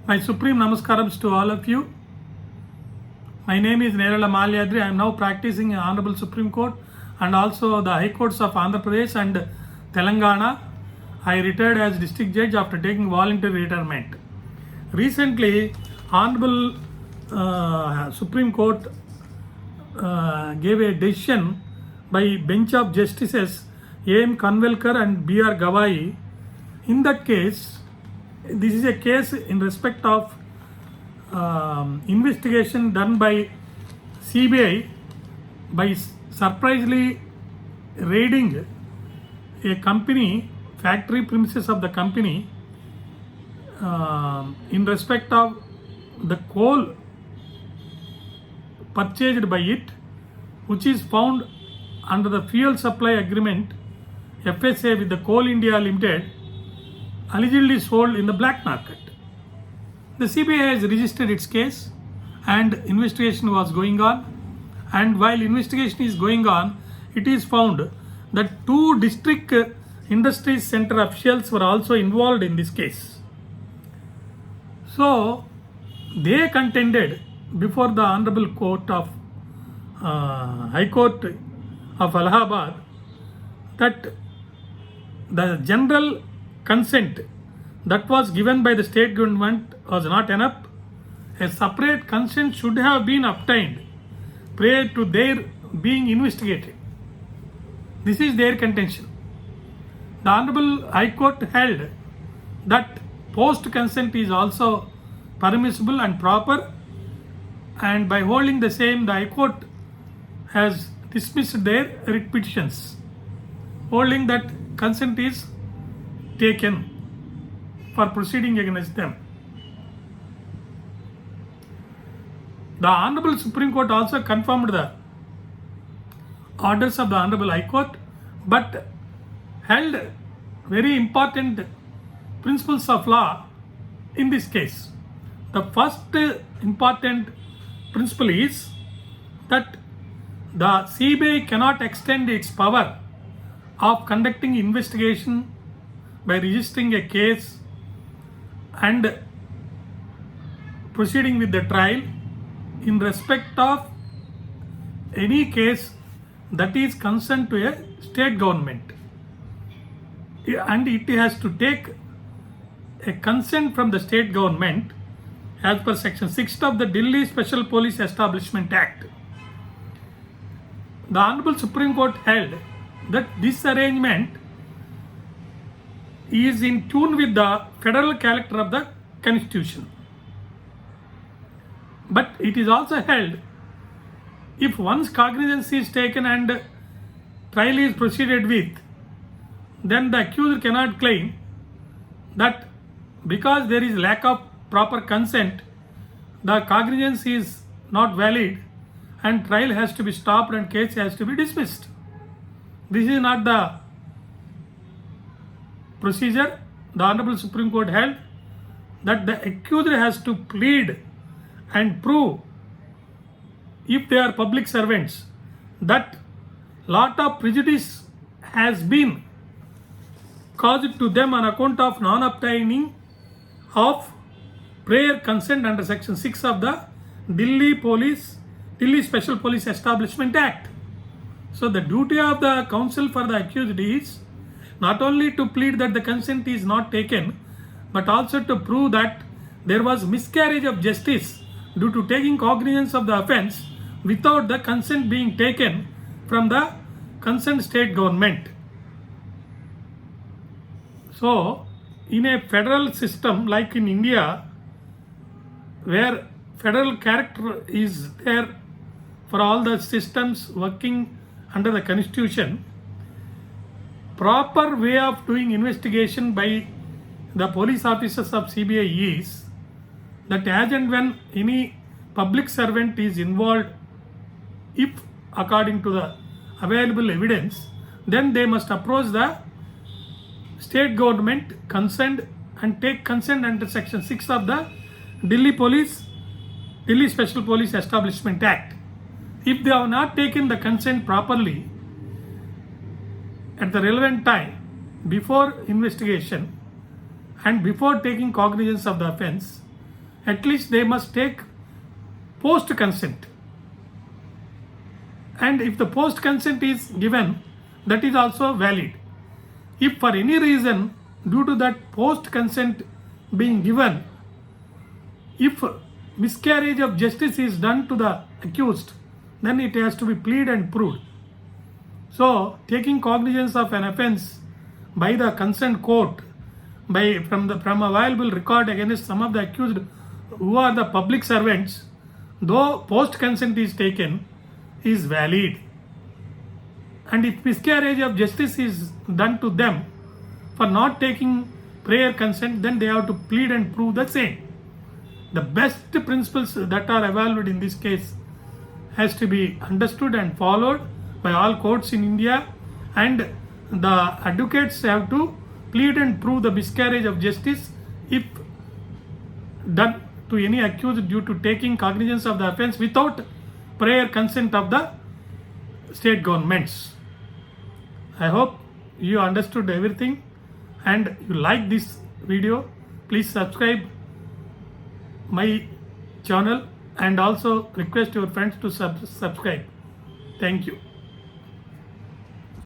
My supreme namaskarams to all of you. My name is Nerala Malyadri. I am now practicing in Honorable Supreme Court and also the High Courts of Andhra Pradesh and Telangana. I retired as district judge after taking voluntary retirement. Recently, Honorable Supreme Court gave a decision by bench of justices A.M. Kanvelkar and B.R. Gavai. In that case, this is a case in respect of investigation done by CBI by surprisingly raiding a company, factory premises of the company in respect of the coal purchased by it, which is found under the fuel supply agreement FSA with the Coal India Limited, allegedly sold in the black market. The CBI has registered its case and investigation was going on, and while investigation is going on, it is found that 2 district industries center officials were also involved in this case. So they contended before the Honorable Court of High Court of Allahabad that the general consent that was given by the state government was not enough. A separate consent should have been obtained prior to their being investigated. This is their contention. The Honorable High Court held that post consent is also permissible and proper, and by holding the same, the High Court has dismissed their writ petitions, holding that consent is taken for proceeding against them. The Honorable Supreme Court also confirmed the orders of the Honorable High Court, but held very important principles of law in this case. The first important principle is that the CBI cannot extend its power of conducting investigation by registering a case and proceeding with the trial in respect of any case that is concerned to a state government, and it has to take a consent from the state government as per section 6 of the Delhi Special Police Establishment Act. The Honorable Supreme Court held that this arrangement is in tune with the federal character of the Constitution. But it is also held, if once cognizance is taken and trial is proceeded with, then the accused cannot claim that because there is lack of proper consent, the cognizance is not valid and trial has to be stopped and case has to be dismissed. This is not the procedure. The Honorable Supreme Court held that the accused has to plead and prove, if they are public servants, that lot of prejudice has been caused to them on account of non-obtaining of prior consent under section 6 of the Delhi Special Police Establishment Act. So the duty of the counsel for the accused is not only to plead that the consent is not taken, but also to prove that there was miscarriage of justice due to taking cognizance of the offence without the consent being taken from the concerned state government. So in a federal system like in India, where federal character is there for all the systems working under the Constitution, proper way of doing investigation by the police officers of CBI is that as and when any public servant is involved, if according to the available evidence, then they must approach the state government concerned and take consent under section 6 of the Delhi Special Police Establishment Act. If they have not taken the consent properly at the relevant time before investigation and before taking cognizance of the offence, at least they must take post consent. And if the post consent is given, that is also valid. If for any reason, due to that post consent being given, if miscarriage of justice is done to the accused, then it has to be pleaded and proved. So, taking cognizance of an offence by the concerned court, from a viable record against some of the accused who are the public servants, though post consent is taken, is valid. And if miscarriage of justice is done to them for not taking prior consent, then they have to plead and prove the same. The best principles that are evaluated in this case has to be understood and followed by all courts in India, and the advocates have to plead and prove the miscarriage of justice if done to any accused due to taking cognizance of the offence without prior consent of the state governments. I hope you understood everything and you like this video. Please subscribe my channel and also request your friends to subscribe. Thank you.